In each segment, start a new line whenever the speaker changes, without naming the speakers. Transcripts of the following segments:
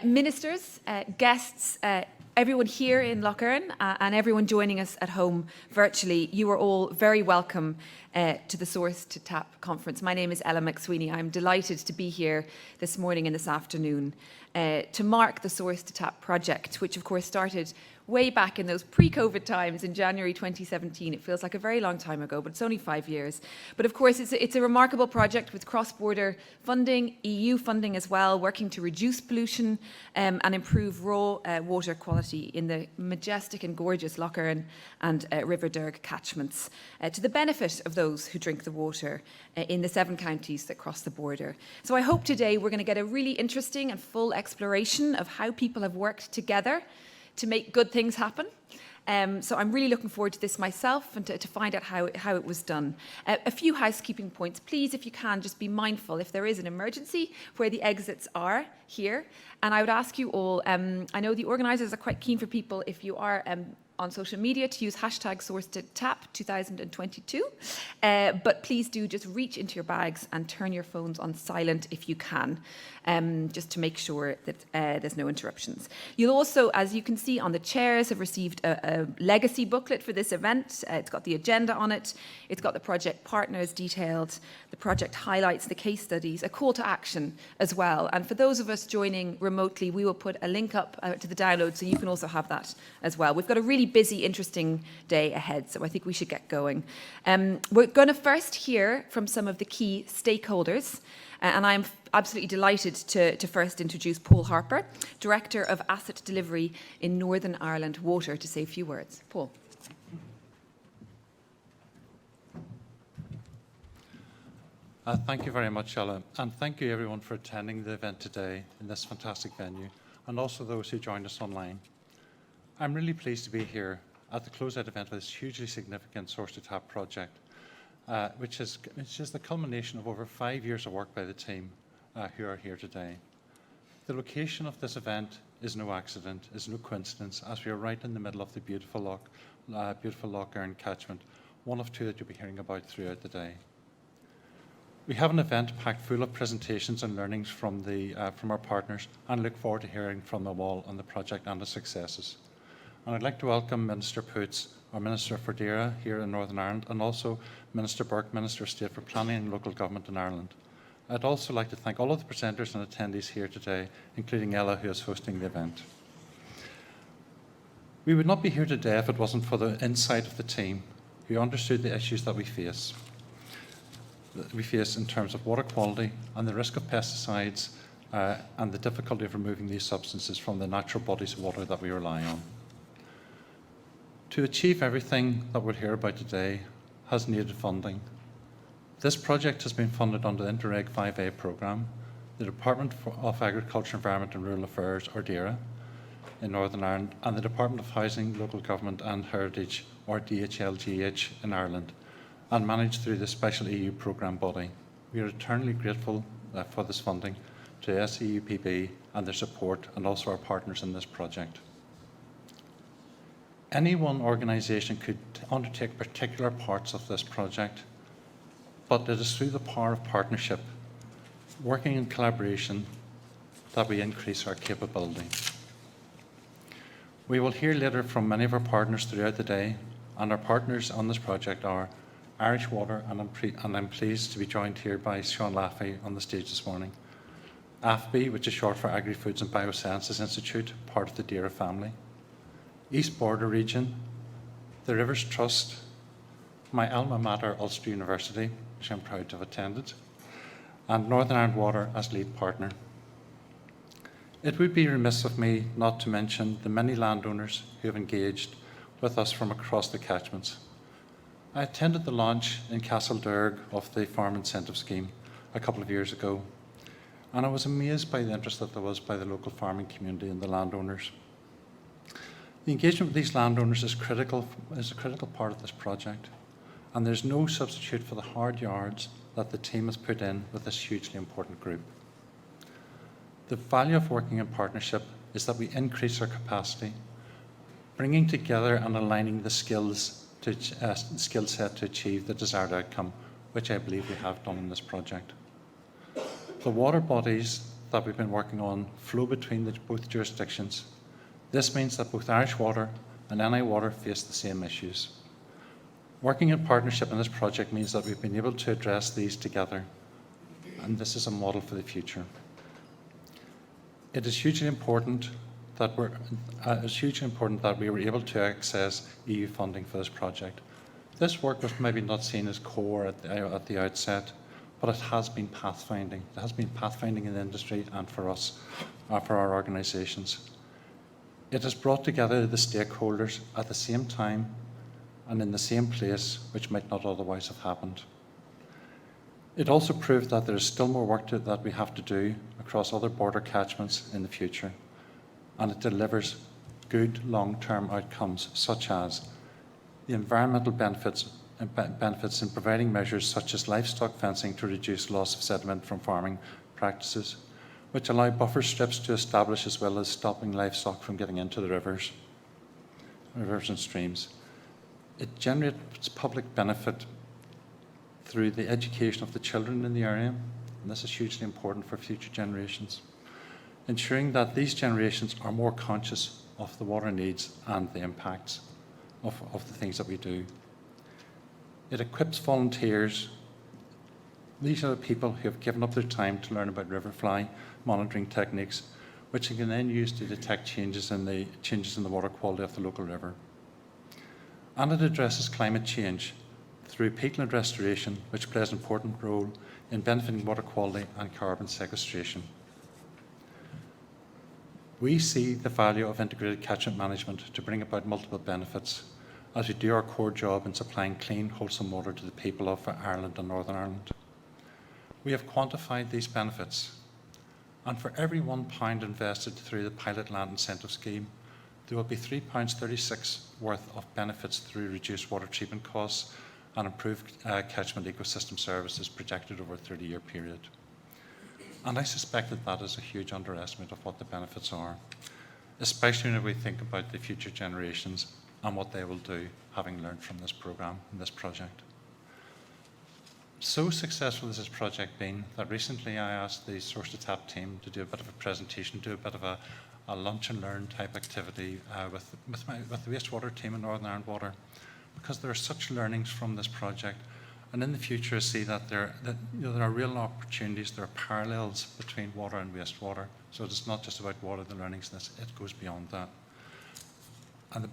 Ministers, guests, everyone here in Lough and everyone joining us at home virtually, you are all very welcome to the Source to Tap conference. My name is Ella McSweeney. I'm delighted to be here this morning and this afternoon to mark the Source to Tap project, which of course started way back in those pre-COVID times in January 2017. It feels like a very long time ago, but it's only 5 years. But of course, it's a remarkable project with cross-border funding, EU funding as well, working to reduce pollution and improve raw water quality in the majestic and gorgeous Lough and River Derg catchments to the benefit of those who drink the water in the 7 counties that cross the border. So I hope today we're going to get a really interesting and full exploration of how people have worked together to make good things happen. So I'm really looking forward to this myself and to find out how it was done. A few housekeeping points. Please, if you can, just be mindful if there is an emergency where the exits are here. And I would ask you all, I know the organisers are quite keen for people, if you are on social media, to use hashtag #SourceToTap2022. But please do just reach into your bags and turn your phones on silent if you can, just to make sure that there's no interruptions. You'll also, as you can see on the chairs, have received a legacy booklet for this event. It's got the agenda on it. It's got the project partners detailed, the project highlights, the case studies, a call to action as well. And for those of us joining remotely, we will put a link up to the download so you can also have that as well. We've got a really busy, interesting day ahead, so I think we should get going. We're going to first hear from some of the key stakeholders, and I'm absolutely delighted to first introduce Paul Harper, Director of Asset Delivery in Northern Ireland Water, to say a few words. Paul.
Thank you very much, Ella, and thank you everyone for attending the event today in this fantastic venue, and also those who joined us online. I'm really pleased to be here at the closeout event of this hugely significant Source to Tap project, which is the culmination of over 5 years of work by the team who are here today. The location of this event is no accident, is no coincidence, as we are right in the middle of the beautiful Lough catchment, one of 2 that you'll be hearing about throughout the day. We have an event packed full of presentations and learnings from our partners, and look forward to hearing from them all on the project and the successes. And I'd like to welcome Minister Poots, our Minister for DAERA here in Northern Ireland, and also Minister Burke, Minister of State for Planning and Local Government in Ireland. I'd also like to thank all of the presenters and attendees here today, including Ella, who is hosting the event. We would not be here today if it wasn't for the insight of the team, who understood the issues that we face in terms of water quality and the risk of pesticides and the difficulty of removing these substances from the natural bodies of water that we rely on. To achieve everything that we'll hear about today has needed funding. This project has been funded under the Interreg 5A programme, the Department of Agriculture, Environment and Rural Affairs, or DAERA, in Northern Ireland, and the Department of Housing, Local Government and Heritage, or DHLGH, in Ireland, and managed through this special EU programme body. We are eternally grateful for this funding to SEUPB and their support, and also our partners in this project. Any one organisation could undertake particular parts of this project, but it is through the power of partnership, working in collaboration, that we increase our capability. We will hear later from many of our partners throughout the day, and our partners on this project are Irish Water, and I'm pleased to be joined here by Sean Laffey on the stage this morning. AFBI, which is short for Agri-Foods and Biosciences Institute, part of the DAERA family. East Border Region, the Rivers Trust, my alma mater, Ulster University, which I'm proud to have attended, and Northern Ireland Water as lead partner. It would be remiss of me not to mention the many landowners who have engaged with us from across the catchments. I attended the launch in Castlederg of the Farm Incentive Scheme a couple of years ago, and I was amazed by the interest that there was by the local farming community and the landowners. The engagement with these landowners is a critical part of this project, and there's no substitute for the hard yards that the team has put in with this hugely important group. The value of working in partnership is that we increase our capacity, bringing together and aligning the skill set to achieve the desired outcome, which I believe we have done in this project. The water bodies that we've been working on flow between both jurisdictions. This means that both Irish Water and NI Water face the same issues. Working in partnership in this project means that we've been able to address these together, and this is a model for the future. It is hugely important that we were able to access EU funding for this project. This work was maybe not seen as core at the outset, but it has been pathfinding. It has been pathfinding in the industry and for us, for our organisations. It has brought together the stakeholders at the same time and in the same place, which might not otherwise have happened. It also proved that there is still more work that we have to do across other border catchments in the future, and it delivers good long-term outcomes, such as the environmental benefits in providing measures such as livestock fencing to reduce loss of sediment from farming practices, which allow buffer strips to establish, as well as stopping livestock from getting into the rivers and streams. It generates public benefit through the education of the children in the area, and this is hugely important for future generations, ensuring that these generations are more conscious of the water needs and the impacts of the things that we do. It equips volunteers. These are the people who have given up their time to learn about river fly monitoring techniques, which they can then use to detect changes in the water quality of the local river. And it addresses climate change through peatland restoration, which plays an important role in benefiting water quality and carbon sequestration. We see the value of integrated catchment management to bring about multiple benefits as we do our core job in supplying clean, wholesome water to the people of Ireland and Northern Ireland. We have quantified these benefits, and for every £1 invested through the Pilot Land Incentive Scheme, there will be £3.36 worth of benefits through reduced water treatment costs and improved catchment ecosystem services projected over a 30-year period. And I suspect that is a huge underestimate of what the benefits are, especially when we think about the future generations and what they will do, having learned from this programme and this project. So successful has this project been that recently I asked the Source to Tap team to do a bit of a presentation, do a bit of a lunch and learn type activity with the wastewater team in Northern Ireland Water, because there are such learnings from this project. And in the future, I see that there are real opportunities, there are parallels between water and wastewater. So it's not just about water, the learnings, it goes beyond that. And the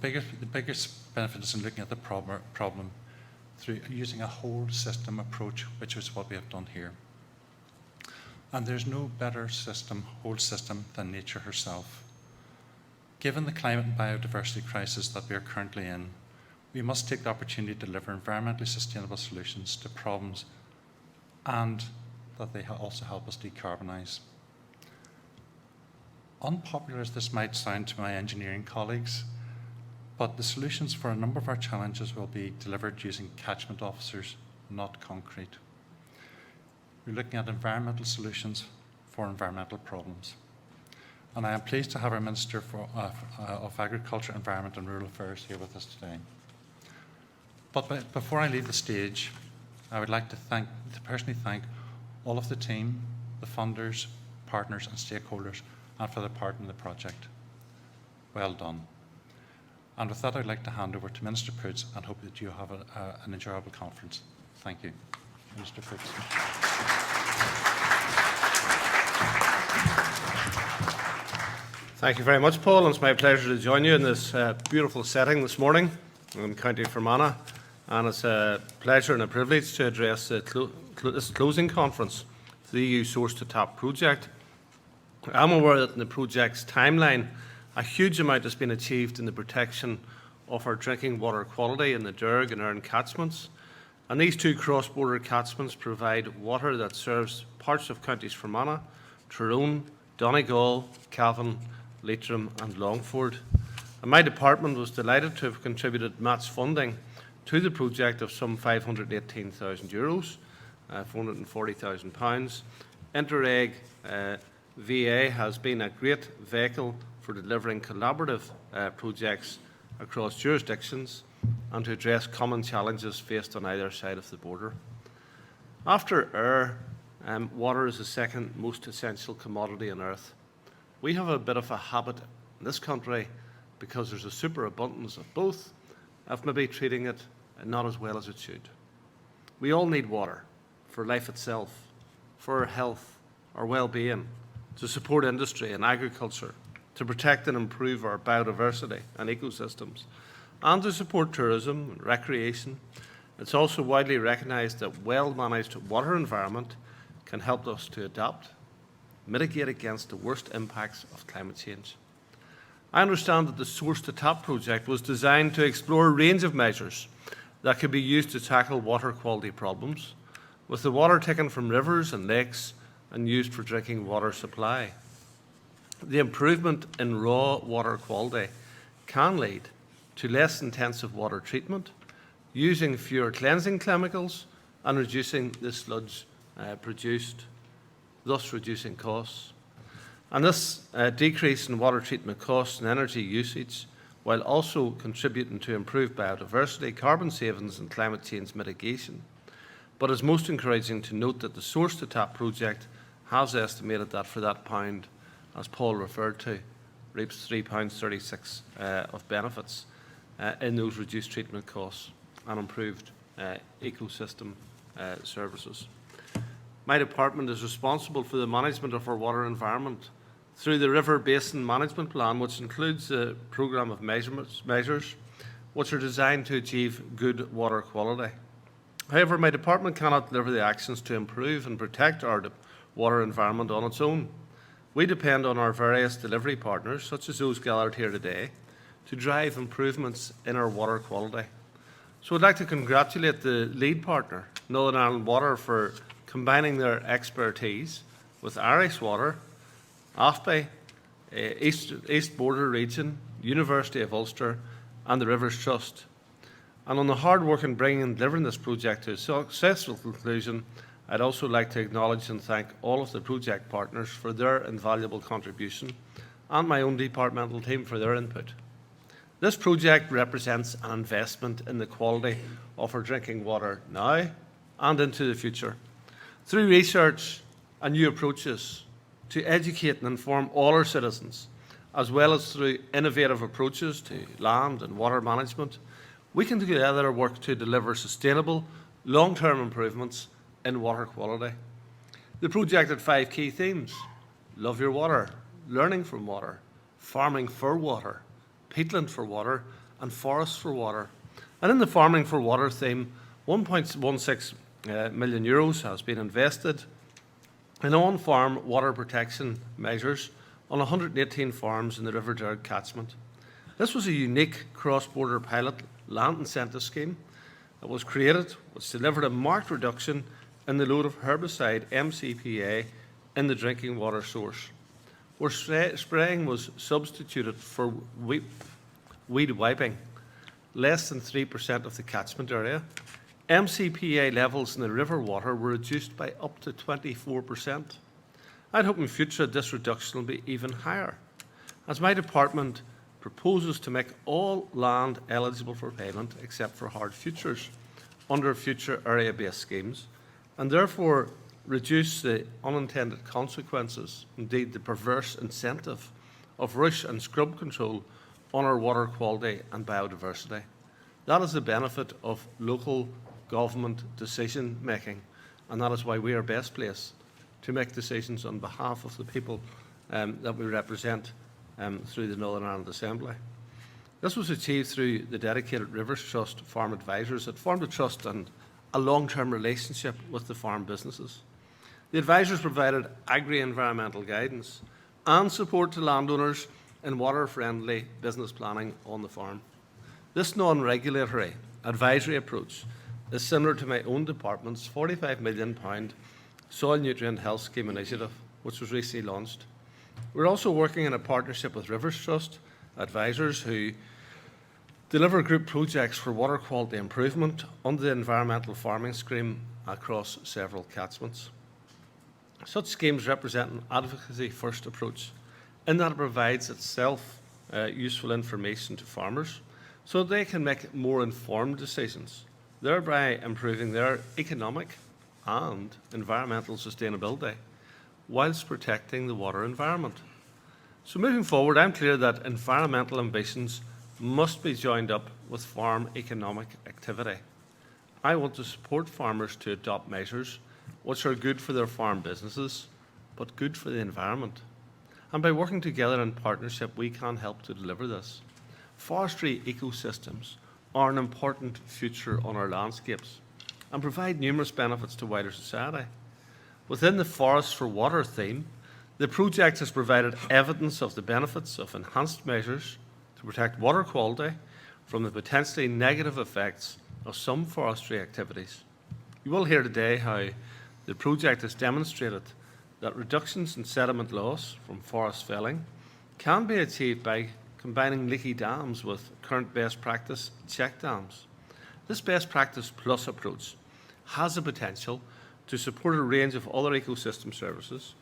biggest benefit is in looking at the problem through using a whole system approach, which is what we have done here. And there's no better whole system than nature herself. Given the climate and biodiversity crisis that we are currently in, we must take the opportunity to deliver environmentally sustainable solutions to problems, and that they also help us decarbonise. Unpopular as this might sound to my engineering colleagues, but the solutions for a number of our challenges will be delivered using catchment officers, not concrete. We're looking at environmental solutions for environmental problems. And I am pleased to have our Minister of Agriculture, Environment and Rural Affairs here with us today. But before I leave the stage, I would like to personally thank all of the team, the funders, partners and stakeholders, and for their part in the project. Well done. And with that, I'd like to hand over to Minister Poots and hope that you have an enjoyable conference. Thank you. Minister Poots.
Thank you very much, Paul. It's my pleasure to join you in this beautiful setting this morning in County Fermanagh. And it's a pleasure and a privilege to address this closing conference for the EU Source to Tap project. I'm aware that in the project's timeline, a huge amount has been achieved in the protection of our drinking water quality in the Derg and Erne catchments. And these two cross-border catchments provide water that serves parts of counties Fermanagh, Tyrone, Donegal, Cavan, Leitrim and Longford. And my department was delighted to have contributed match funding to the project of some €518,000, £440,000. Interreg VA has been a great vehicle for delivering collaborative projects across jurisdictions and to address common challenges faced on either side of the border. After water is the second most essential commodity on earth. We have a bit of a habit in this country, because there's a superabundance of both, of maybe treating it not as well as it should. We all need water for life itself, for our health, our well-being, to support industry and agriculture, to protect and improve our biodiversity and ecosystems, and to support tourism and recreation. It's also widely recognised that well-managed water environment can help us to adapt, mitigate against the worst impacts of climate change. I understand that the Source to Tap project was designed to explore a range of measures that could be used to tackle water quality problems, with the water taken from rivers and lakes and used for drinking water supply. The improvement in raw water quality can lead to less intensive water treatment, using fewer cleansing chemicals and reducing the sludge produced, thus reducing costs. And this decrease in water treatment costs and energy usage, while also contributing to improved biodiversity, carbon savings and climate change mitigation. But it's most encouraging to note that the Source to Tap project has estimated that for that pound, as Paul referred to, reaps £3.36 of benefits in those reduced treatment costs and improved ecosystem services. My department is responsible for the management of our water environment through the River Basin Management Plan, which includes a programme of measures which are designed to achieve good water quality. However, my department cannot deliver the actions to improve and protect our water environment on its own. We depend on our various delivery partners, such as those gathered here today, to drive improvements in our water quality. So I'd like to congratulate the lead partner, Northern Ireland Water, for combining their expertise with Irish Water, Laffy, East Border Region, University of Ulster and the Rivers Trust. And on the hard work in bringing and delivering this project to a successful conclusion, I'd also like to acknowledge and thank all of the project partners for their invaluable contribution and my own departmental team for their input. This project represents an investment in the quality of our drinking water now and into the future, through research and new approaches to educate and inform all our citizens, as well as through innovative approaches to land and water management. We can together work to deliver sustainable, long-term improvements in water quality. The project had 5 key themes: love your water, learning from water, farming for water, peatland for water, and forests for water. And in the farming for water theme, €1.16 million has been invested in on-farm water protection measures on 118 farms in the River Derg catchment. This was a unique cross-border pilot land incentive scheme that was created, which delivered a marked reduction in the load of herbicide MCPA in the drinking water source, where spraying was substituted for weed wiping, less than 3% of the catchment area. MCPA levels in the river water were reduced by up to 24%. I'd hope in future this reduction will be even higher, as my department proposes to make all land eligible for payment except for hard futures under future area-based schemes, and therefore reduce the unintended consequences, indeed the perverse incentive of rush and scrub control on our water quality and biodiversity. That is the benefit of local government decision making, and that is why we are best placed to make decisions on behalf of the people that we represent through the Northern Ireland Assembly. This was achieved through the dedicated Rivers Trust farm advisors that formed a trust and a long-term relationship with the farm businesses. The advisors provided agri-environmental guidance and support to landowners in water-friendly business planning on the farm. This non-regulatory advisory approach is similar to my own department's £45 million Soil Nutrient Health Scheme initiative, which was recently launched. We're also working in a partnership with Rivers Trust advisors who deliver group projects for water quality improvement under the environmental farming scheme across several catchments. Such schemes represent an advocacy-first approach in that it provides itself useful information to farmers so they can make more informed decisions, thereby improving their economic and environmental sustainability, whilst protecting the water environment. So moving forward, I'm clear that environmental ambitions must be joined up with farm economic activity. I want to support farmers to adopt measures which are good for their farm businesses, but good for the environment. And by working together in partnership, we can help to deliver this. Forestry ecosystems are an important feature on our landscapes and provide numerous benefits to wider society. Within the Forest for Water theme, the project has provided evidence of the benefits of enhanced measures to protect water quality from the potentially negative effects of some forestry activities. You will hear today how the project has demonstrated that reductions in sediment loss from forest felling can be achieved by combining leaky dams with current best practice check dams. This best practice plus approach has the potential to support a range of other ecosystem services,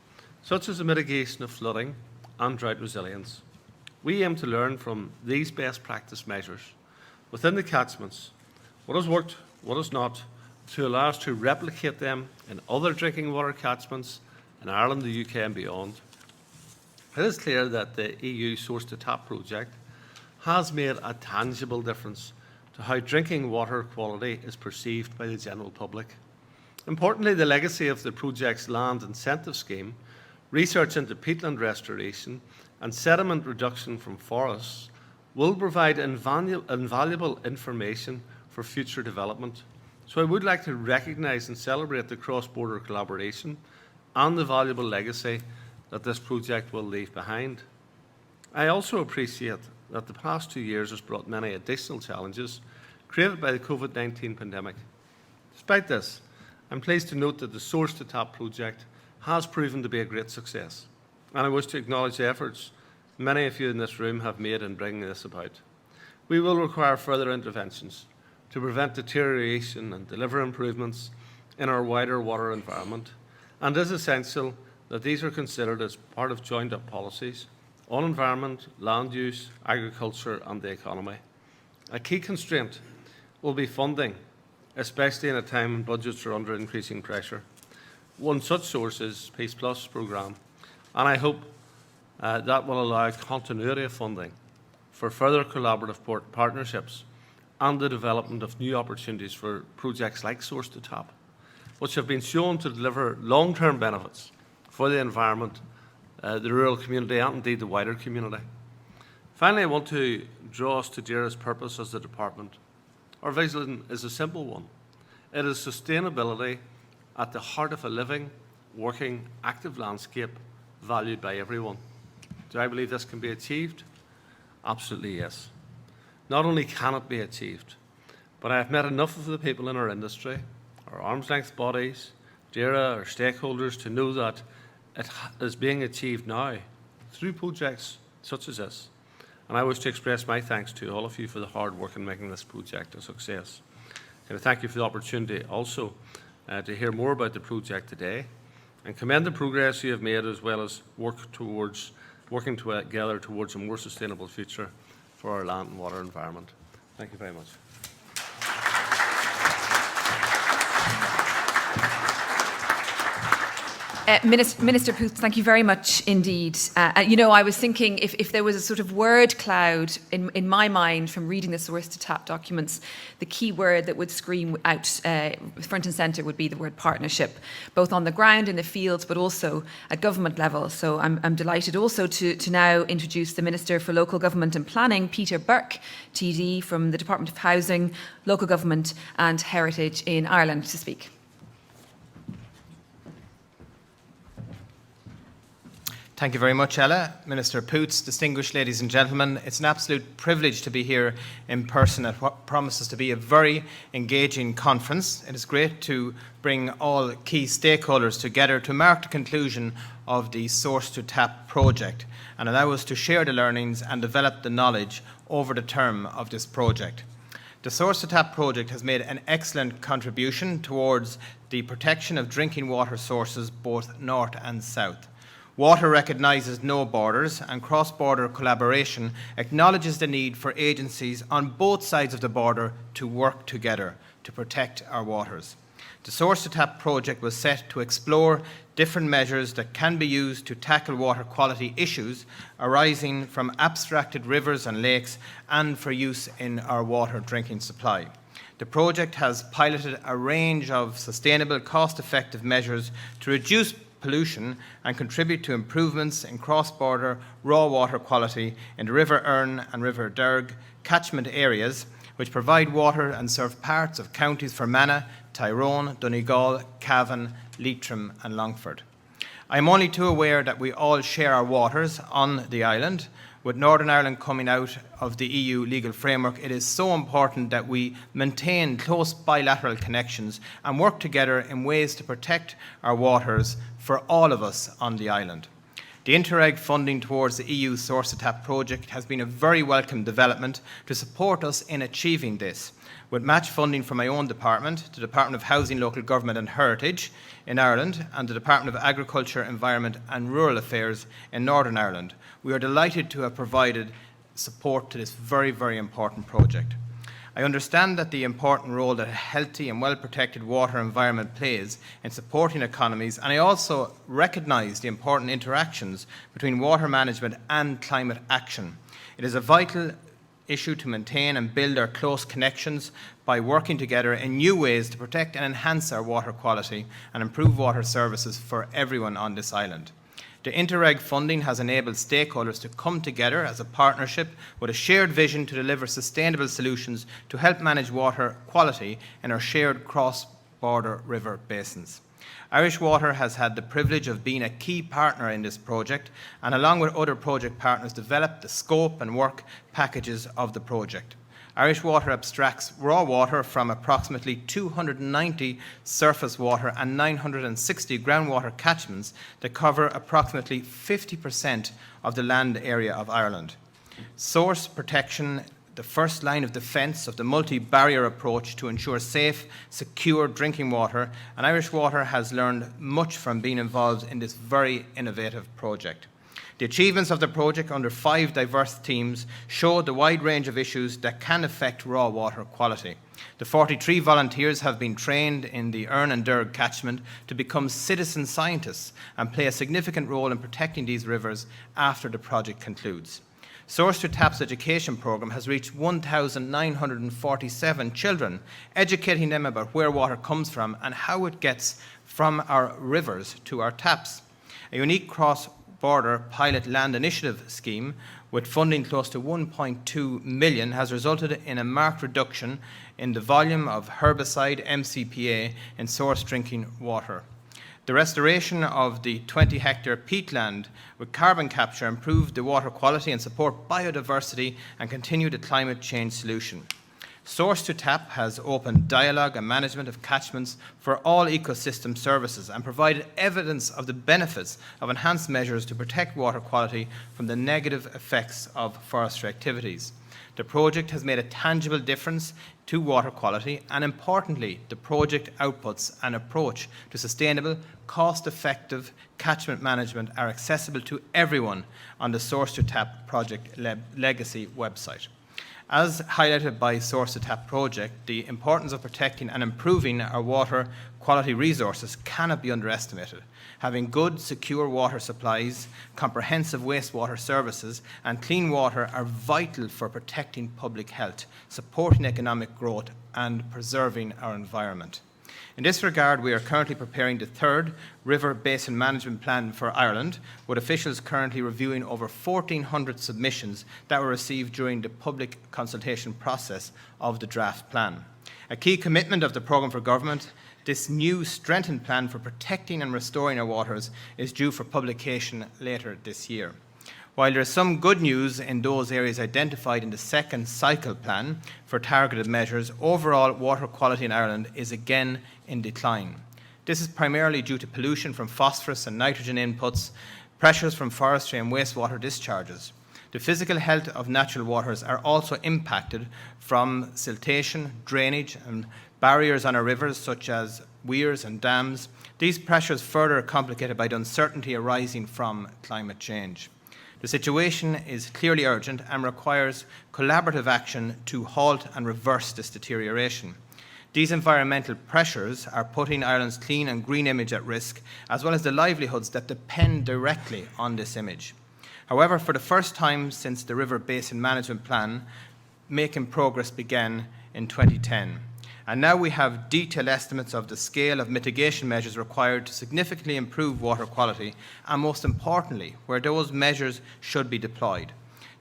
such as the mitigation of flooding and drought resilience. We aim to learn from these best practice measures within the catchments, what has worked, what has not, to allow us to replicate them in other drinking water catchments in Ireland, the UK and beyond. It is clear that the EU Source to Tap project has made a tangible difference to how drinking water quality is perceived by the general public. Importantly, the legacy of the project's land incentive scheme, research into peatland restoration and sediment reduction from forests will provide invaluable information for future development. So I would like to recognise and celebrate the cross-border collaboration and the valuable legacy that this project will leave behind. I also appreciate that the past 2 years has brought many additional challenges created by the COVID-19 pandemic. Despite this, I'm pleased to note that the Source to Tap project has proven to be a great success, and I wish to acknowledge the efforts many of you in this room have made in bringing this about. We will require further interventions to prevent deterioration and deliver improvements in our wider water environment, and it is essential that these are considered as part of joined-up policies on environment, land use, agriculture and the economy. A key constraint will be funding, especially in a time when budgets are under increasing pressure. One such source is Peace Plus programme, and I hope that will allow continuity of funding for further collaborative partnerships and the development of new opportunities for projects like Source to Tap, which have been shown to deliver long-term benefits for the environment, the rural community and indeed the wider community. Finally, I want to draw us to DAERA's purpose as a department. Our vision is a simple one. It is sustainability at the heart of a living, working, active landscape valued by everyone. Do I believe this can be achieved? Absolutely yes. Not only can it be achieved, but I have met enough of the people in our industry, our arm's length bodies, DAERA, our stakeholders, to know that it is being achieved now through projects such as this. And I wish to express my thanks to all of you for the hard work in making this project a success. And I thank you for the opportunity also to hear more about the project today and commend the progress you have made, as well as working together towards a more sustainable future for our land and water environment. Thank you very much.
Minister Poots, thank you very much indeed. I was thinking if there was a sort of word cloud in my mind from reading the Source to Tap documents, the key word that would scream out front and centre would be the word partnership, both on the ground in the fields but also at government level. So I'm delighted also to now introduce the Minister for Local Government and Planning, Peter Burke, TD from the Department of Housing, Local Government and Heritage in Ireland, to speak.
Thank you very much, Ella. Minister Poots, distinguished ladies and gentlemen, it's an absolute privilege to be here in person at what promises to be a very engaging conference. It is great to bring all key stakeholders together to mark the conclusion of the Source to Tap project and allow us to share the learnings and develop the knowledge over the term of this project. The Source to Tap project has made an excellent contribution towards the protection of drinking water sources both north and south. Water recognises no borders, and cross-border collaboration acknowledges the need for agencies on both sides of the border to work together to protect our waters. The Source to Tap project was set to explore different measures that can be used to tackle water quality issues arising from abstracted rivers and lakes and for use in our water drinking supply. The project has piloted a range of sustainable, cost-effective measures to reduce pollution and contribute to improvements in cross-border raw water quality in the River Erne and River Derg catchment areas, which provide water and serve parts of counties Fermanagh, Tyrone, Donegal, Cavan, Leitrim and Longford. I am only too aware that we all share our waters on the island. With Northern Ireland coming out of the EU legal framework, it is so important that we maintain close bilateral connections and work together in ways to protect our waters for all of us on the island. The Interreg funding towards the EU Source to Tap project has been a very welcome development to support us in achieving this, with match funding from my own department, the Department of Housing, Local Government and Heritage in Ireland, and the Department of Agriculture, Environment and Rural Affairs in Northern Ireland. We are delighted to have provided support to this very, very important project. I understand that the important role that a healthy and well-protected water environment plays in supporting economies, and I also recognise the important interactions between water management and climate action. It is a vital issue to maintain and build our close connections by working together in new ways to protect and enhance our water quality and improve water services for everyone on this island. The Interreg funding has enabled stakeholders to come together as a partnership with a shared vision to deliver sustainable solutions to help manage water quality in our shared cross-border river basins. Irish Water has had the privilege of being a key partner in this project and, along with other project partners, developed the scope and work packages of the project. Irish Water abstracts raw water from approximately 290 surface water and 960 groundwater catchments that cover approximately 50% of the land area of Ireland. Source protection, the first line of defence of the multi-barrier approach to ensure safe, secure drinking water, and Irish Water has learned much from being involved in this very innovative project. The achievements of the project under 5 diverse teams show the wide range of issues that can affect raw water quality. The 43 volunteers have been trained in the Erne and Derg catchment to become citizen scientists and play a significant role in protecting these rivers after the project concludes. Source to Tap's education programme has reached 1,947 children, educating them about where water comes from and how it gets from our rivers to our taps. A unique cross-border pilot land initiative scheme with funding close to 1.2 million has resulted in a marked reduction in the volume of herbicide MCPA in source drinking water. The restoration of the 20-hectare peatland with carbon capture improved the water quality and support biodiversity and continue the climate change solution. Source to Tap has opened dialogue and management of catchments for all ecosystem services and provided evidence of the benefits of enhanced measures to protect water quality from the negative effects of forestry activities. The project has made a tangible difference to water quality, and importantly, the project outputs and approach to sustainable, cost-effective catchment management are accessible to everyone on the Source to Tap Project Legacy website. As highlighted by Source to Tap project, the importance of protecting and improving our water quality resources cannot be underestimated. Having good, secure water supplies, comprehensive wastewater services, and clean water are vital for protecting public health, supporting economic growth, and preserving our environment. In this regard, we are currently preparing the 3rd River Basin Management Plan for Ireland, with officials currently reviewing over 1,400 submissions that were received during the public consultation process of the draft plan. A key commitment of the programme for government, this new strengthened plan for protecting and restoring our waters is due for publication later this year. While there is some good news in those areas identified in the 2nd cycle plan for targeted measures, overall water quality in Ireland is again in decline. This is primarily due to pollution from phosphorus and nitrogen inputs, pressures from forestry and wastewater discharges. The physical health of natural waters are also impacted from siltation, drainage, and barriers on our rivers such as weirs and dams. These pressures further are complicated by the uncertainty arising from climate change. The situation is clearly urgent and requires collaborative action to halt and reverse this deterioration. These environmental pressures are putting Ireland's clean and green image at risk, as well as the livelihoods that depend directly on this image. However, for the first time since the River Basin Management Plan, making progress began in 2010. And now we have detailed estimates of the scale of mitigation measures required to significantly improve water quality, and most importantly, where those measures should be deployed.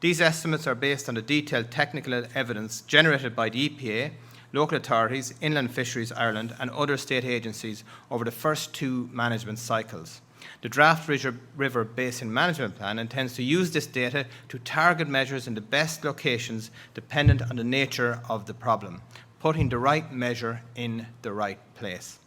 These estimates are based on the detailed technical evidence generated by the EPA, local authorities, Inland Fisheries Ireland and other state agencies over the first 2 management cycles. The draft River Basin Management Plan intends to use this data to target measures in the best locations dependent on the nature of the problem, putting the right measure in the right place.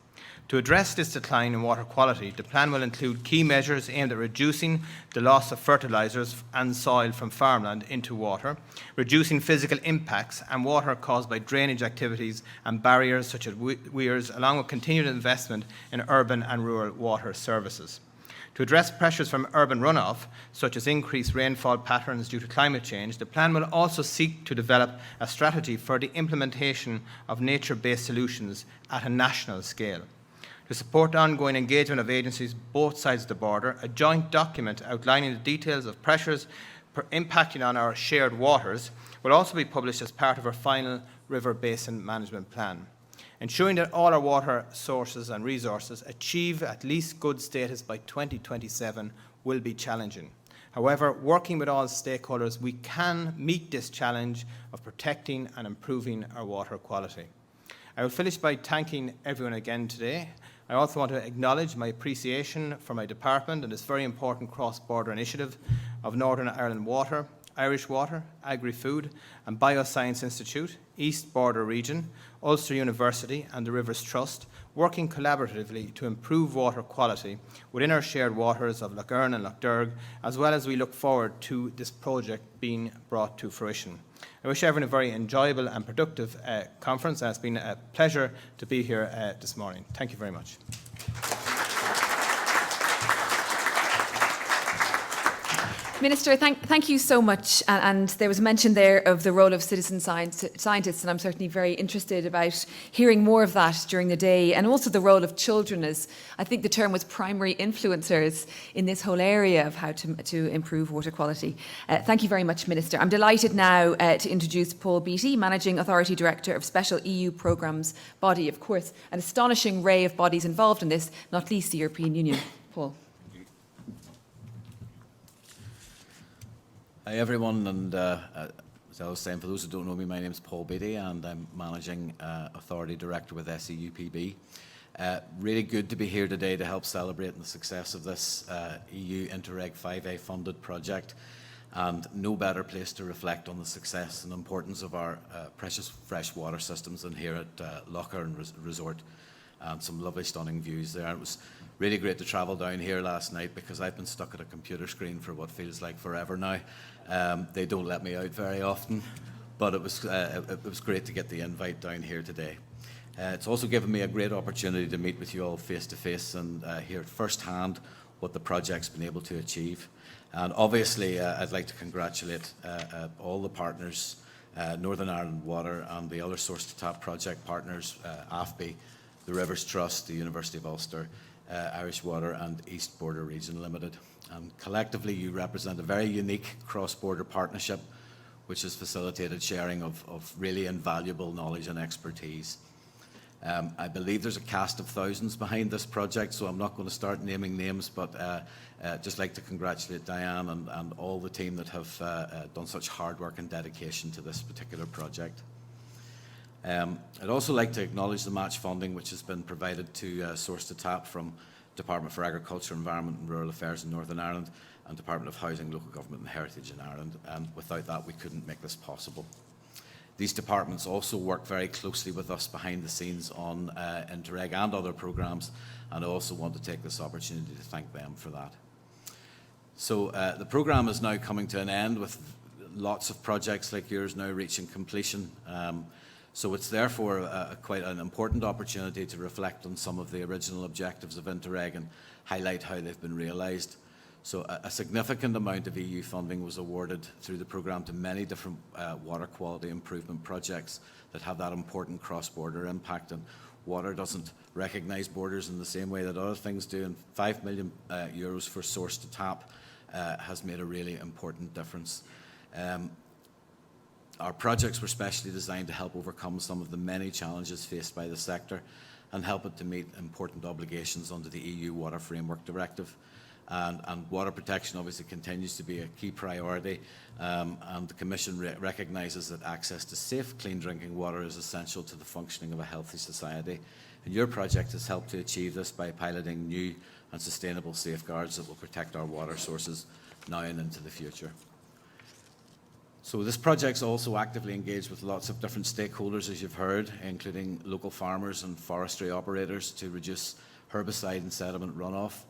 To address this decline in water quality, the plan will include key measures aimed at reducing the loss of fertilisers and soil from farmland into water, reducing physical impacts and water caused by drainage activities and barriers such as weirs, along with continued investment in urban and rural water services. To address pressures from urban runoff, such as increased rainfall patterns due to climate change, the plan will also seek to develop a strategy for the implementation of nature-based solutions at a national scale. To support the ongoing engagement of agencies both sides of the border, a joint document outlining the details of pressures impacting on our shared waters will also be published as part of our final River Basin Management Plan. Ensuring that all our water sources and resources achieve at least good status by 2027 will be challenging. However, working with all stakeholders, we can meet this challenge of protecting and improving our water quality. I will finish by thanking everyone again today. I also want to acknowledge my appreciation for my department and this very important cross-border initiative of Northern Ireland Water, Irish Water, Agri-Food and Bioscience Institute, East Border Region, Ulster University and the Rivers Trust, working collaboratively to improve water quality within our shared waters of Lough Erne and Lough Derg, as well as we look forward to this project being brought to fruition. I wish everyone a very enjoyable and productive conference, and it's been a pleasure to be here this morning. Thank you very much.
Minister, thank you so much. And there was mention there of the role of citizen scientists, and I'm certainly very interested about hearing more of that during the day, and also the role of children as, I think the term was primary influencers in this whole area of how to improve water quality. Thank you very much, Minister. I'm delighted now to introduce Paul Beattie, Managing Authority Director of Special EU Programmes Body. Of course, an astonishing array of bodies involved in this, not least the European Union. Paul.
Hi everyone, and as I was saying, for those who don't know me, my name is Paul Beattie and I'm Managing Authority Director with SEUPB. Really good to be here today to help celebrate the success of this EU Interreg 5A funded project, and no better place to reflect on the success and importance of our precious freshwater systems than here at Lough Erne Resort. And some lovely stunning views there. It was really great to travel down here last night because I've been stuck at a computer screen for what feels like forever now. They don't let me out very often, but it was great to get the invite down here today. It's also given me a great opportunity to meet with you all face to face and hear firsthand what the project's been able to achieve. And obviously I'd like to congratulate all the partners, Northern Ireland Water and the other Source to Tap project partners, AFBI, the Rivers Trust, the University of Ulster, Irish Water and East Border Region Limited. Collectively, you represent a very unique cross-border partnership which has facilitated sharing of really invaluable knowledge and expertise. I believe there's a cast of thousands behind this project, so I'm not going to start naming names, but just like to congratulate Diane and all the team that have done such hard work and dedication to this particular project. I'd also like to acknowledge the match funding which has been provided to Source to Tap from Department for Agriculture, Environment and Rural Affairs in Northern Ireland and Department of Housing, Local Government and Heritage in Ireland, and without that we couldn't make this possible. These departments also work very closely with us behind the scenes on Interreg and other programmes, and I also want to take this opportunity to thank them for that. So the programme is now coming to an end with lots of projects like yours now reaching completion. So it's therefore quite an important opportunity to reflect on some of the original objectives of Interreg and highlight how they've been realised. So a significant amount of EU funding was awarded through the programme to many different water quality improvement projects that have that important cross-border impact. And water doesn't recognise borders in the same way that other things do. And €5 million for source to tap has made a really important difference. Our projects were specially designed to help overcome some of the many challenges faced by the sector and help it to meet important obligations under the EU Water Framework Directive. And water protection obviously continues to be a key priority, and the Commission recognises that access to safe, clean drinking water is essential to the functioning of a healthy society. And your project has helped to achieve this by piloting new and sustainable safeguards that will protect our water sources now and into the future. So this project's also actively engaged with lots of different stakeholders, as you've heard, including local farmers and forestry operators to reduce herbicide and sediment runoff.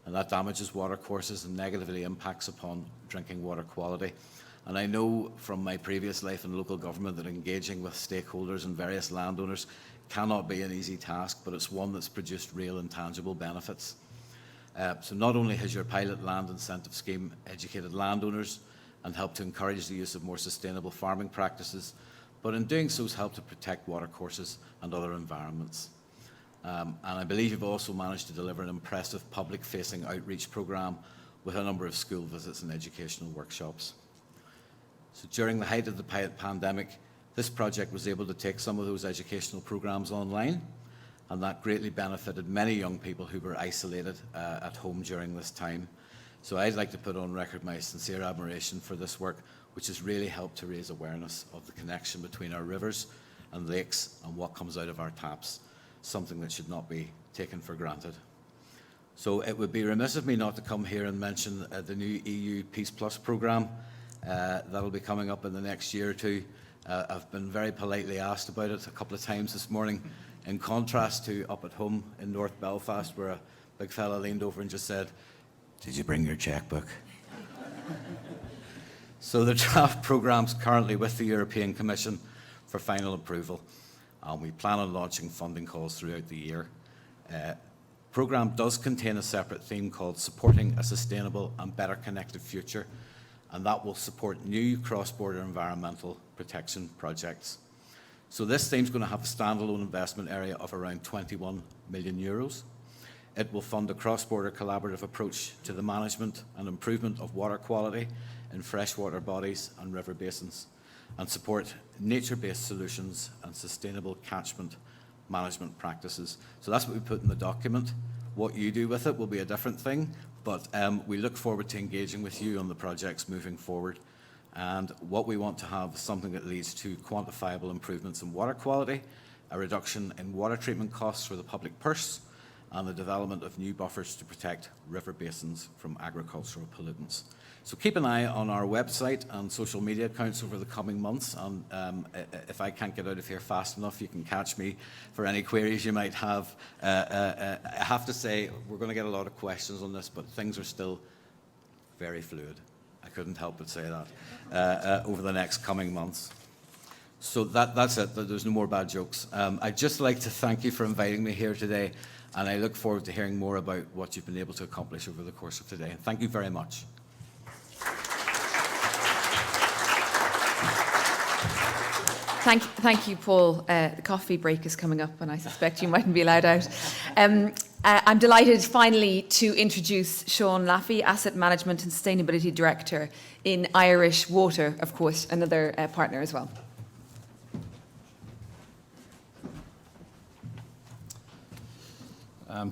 And that damages watercourses and negatively impacts upon drinking water quality. And I know from my previous life in local government that engaging with stakeholders and various landowners cannot be an easy task, but it's one that's produced real and tangible benefits. So not only has your pilot land incentive scheme educated landowners and helped to encourage the use of more sustainable farming practices, but in doing so has helped to protect watercourses and other environments. And I believe you've also managed to deliver an impressive public-facing outreach programme with a number of school visits and educational workshops. So during the height of the pandemic, this project was able to take some of those educational programmes online, and that greatly benefited many young people who were isolated at home during this time. So I'd like to put on record my sincere admiration for this work, which has really helped to raise awareness of the connection between our rivers and lakes and what comes out of our taps, something that should not be taken for granted. So it would be remiss of me not to come here and mention the new EU Peace Plus programme that'll be coming up in the next year or two. I've been very politely asked about it a couple of times this morning, in contrast to up at home in North Belfast, where a big fella leaned over and just said, "Did you bring your checkbook?" So the draft programme's currently with the European Commission for final approval, and we plan on launching funding calls throughout the year. Programme does contain a separate theme called Supporting a Sustainable and Better Connected Future, and that will support new cross-border environmental protection projects. So this theme's going to have a standalone investment area of around €21 million. It will fund a cross-border collaborative approach to the management and improvement of water quality in freshwater bodies and river basins, and support nature-based solutions and sustainable catchment management practices. So that's what we put in the document. What you do with it will be a different thing, but we look forward to engaging with you on the projects moving forward. And what we want to have is something that leads to quantifiable improvements in water quality, a reduction in water treatment costs for the public purse, and the development of new buffers to protect river basins from agricultural pollutants. So keep an eye on our website and social media accounts over the coming months, and if I can't get out of here fast enough, you can catch me for any queries you might have. I have to say, we're going to get a lot of questions on this, but things are still very fluid. I couldn't help but say that over the next coming months. So that's it. There's no more bad jokes. I'd just like to thank you for inviting me here today, and I look forward to hearing more about what you've been able to accomplish over the course of today. Thank you very much.
Thank you, Paul. The coffee break is coming up, and I suspect you mightn't be allowed out. I'm delighted finally to introduce Sean Laffey, Asset Management and Sustainability Director in Irish Water, of course, another partner as well.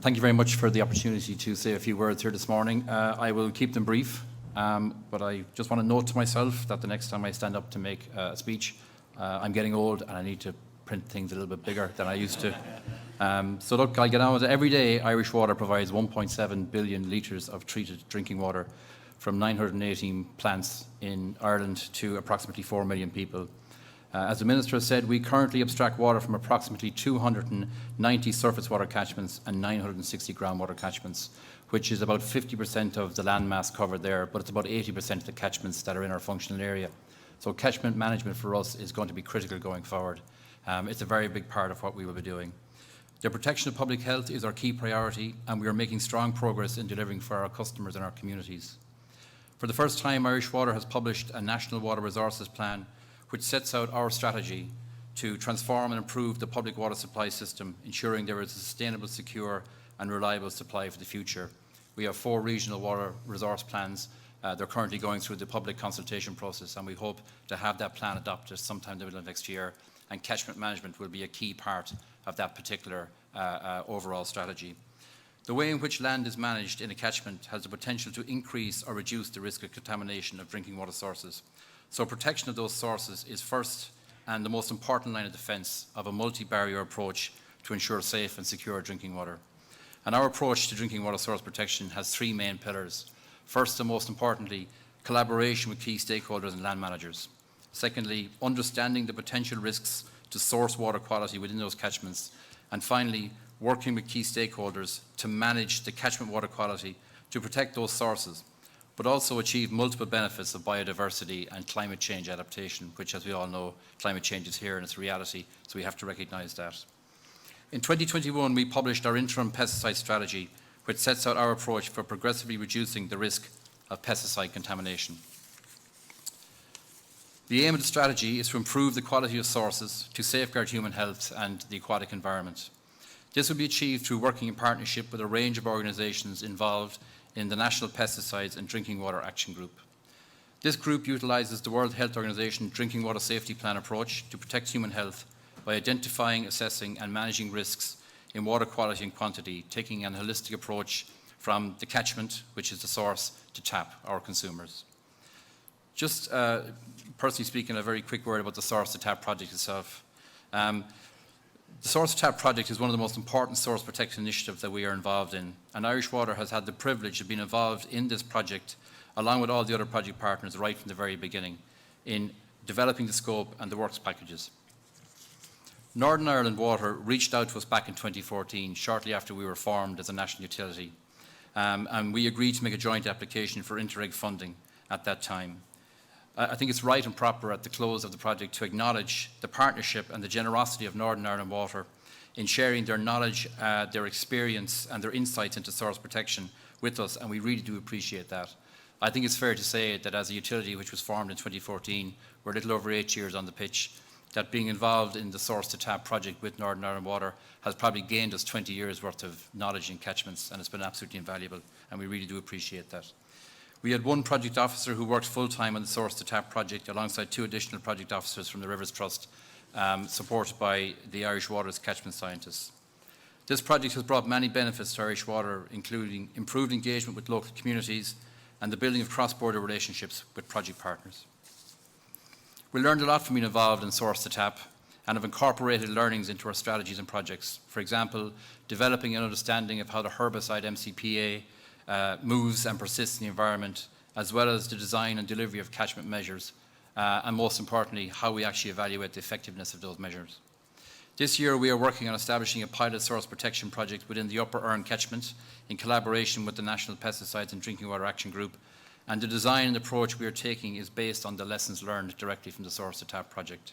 Thank you very much for the opportunity to say a few words here this morning. I will keep them brief, but I just want to note to myself that the next time I stand up to make a speech, I'm getting old and I need to print things a little bit bigger than I used to. So look, I'll get on with it. Every day, Irish Water provides 1.7 billion litres of treated drinking water from 918 plants in Ireland to approximately 4 million people. As the Minister has said, we currently abstract water from approximately 290 surface water catchments and 960 groundwater catchments, which is about 50% of the land mass covered there, but it's about 80% of the catchments that are in our functional area. So catchment management for us is going to be critical going forward. It's a very big part of what we will be doing. The protection of public health is our key priority, and we are making strong progress in delivering for our customers and our communities. For the first time, Irish Water has published a National Water Resources Plan, which sets out our strategy to transform and improve the public water supply system, ensuring there is a sustainable, secure and reliable supply for the future. We have 4 regional water resource plans. They're currently going through the public consultation process, and we hope to have that plan adopted sometime in the middle of next year, and catchment management will be a key part of that particular overall strategy. The way in which land is managed in a catchment has the potential to increase or reduce the risk of contamination of drinking water sources. So protection of those sources is first and the most important line of defence of a multi-barrier approach to ensure safe and secure drinking water. And our approach to drinking water source protection has 3 main pillars. First and most importantly, collaboration with key stakeholders and land managers. Secondly, understanding the potential risks to source water quality within those catchments. And finally, working with key stakeholders to manage the catchment water quality to protect those sources, but also achieve multiple benefits of biodiversity and climate change adaptation, which, as we all know, climate change is here and it's a reality, so we have to recognise that. In 2021, we published our interim pesticide strategy, which sets out our approach for progressively reducing the risk of pesticide contamination. The aim of the strategy is to improve the quality of sources to safeguard human health and the aquatic environment. This will be achieved through working in partnership with a range of organisations involved in the National Pesticides and Drinking Water Action Group. This group utilises the World Health Organization Drinking Water Safety Plan approach to protect human health by identifying, assessing and managing risks in water quality and quantity, taking an holistic approach from the catchment, which is the source, to tap, our consumers. Just personally speaking, a very quick word about the Source to Tap project itself. The Source to Tap project is one of the most important source protection initiatives that we are involved in, and Irish Water has had the privilege of being involved in this project along with all the other project partners right from the very beginning in developing the scope and the works packages. Northern Ireland Water reached out to us back in 2014, shortly after we were formed as a national utility, and we agreed to make a joint application for Interreg funding at that time. I think it's right and proper at the close of the project to acknowledge the partnership and the generosity of Northern Ireland Water in sharing their knowledge, their experience and their insights into source protection with us, and we really do appreciate that. I think it's fair to say that as a utility which was formed in 2014, we're a little over 8 years on the pitch, that being involved in the Source to Tap project with Northern Ireland Water has probably gained us 20 years worth of knowledge in catchments, and it's been absolutely invaluable, and we really do appreciate that. We had 1 project officer who worked full-time on the Source to Tap project alongside 2 additional project officers from the Rivers Trust, supported by the Irish Water's catchment scientists. This project has brought many benefits to Irish Water, including improved engagement with local communities and the building of cross-border relationships with project partners. We learned a lot from being involved in Source to Tap and have incorporated learnings into our strategies and projects. For example, developing an understanding of how the herbicide MCPA moves and persists in the environment, as well as the design and delivery of catchment measures, and most importantly, how we actually evaluate the effectiveness of those measures. This year we are working on establishing a pilot source protection project within the Upper Erne catchment in collaboration with the National Pesticides and Drinking Water Action Group, and the design and approach we are taking is based on the lessons learned directly from the Source to Tap project.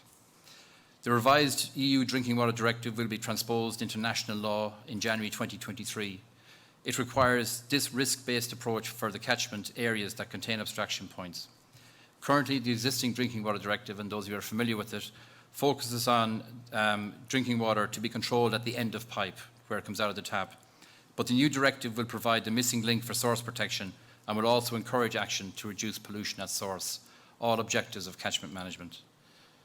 The revised EU Drinking Water Directive will be transposed into national law in January 2023. It requires this risk-based approach for the catchment areas that contain abstraction points. Currently, the existing Drinking Water Directive, and those of you who are familiar with it, focuses on drinking water to be controlled at the end of pipe, where it comes out of the tap. But the new directive will provide the missing link for source protection and will also encourage action to reduce pollution at source, all objectives of catchment management.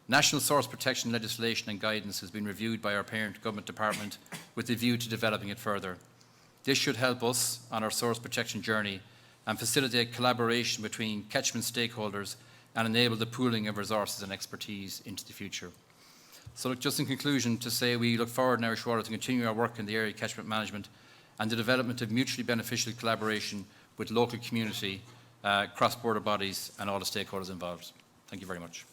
National source protection legislation and guidance has been reviewed by our parent government department with a view to developing it further. This should help us on our source protection journey and facilitate collaboration between catchment stakeholders and enable the pooling of resources and expertise into the future. So look, just in conclusion, to say we look forward in Irish Water to continue our work in the area of catchment management and the development of mutually beneficial collaboration with local community, cross-border bodies and all the stakeholders involved. Thank you very much.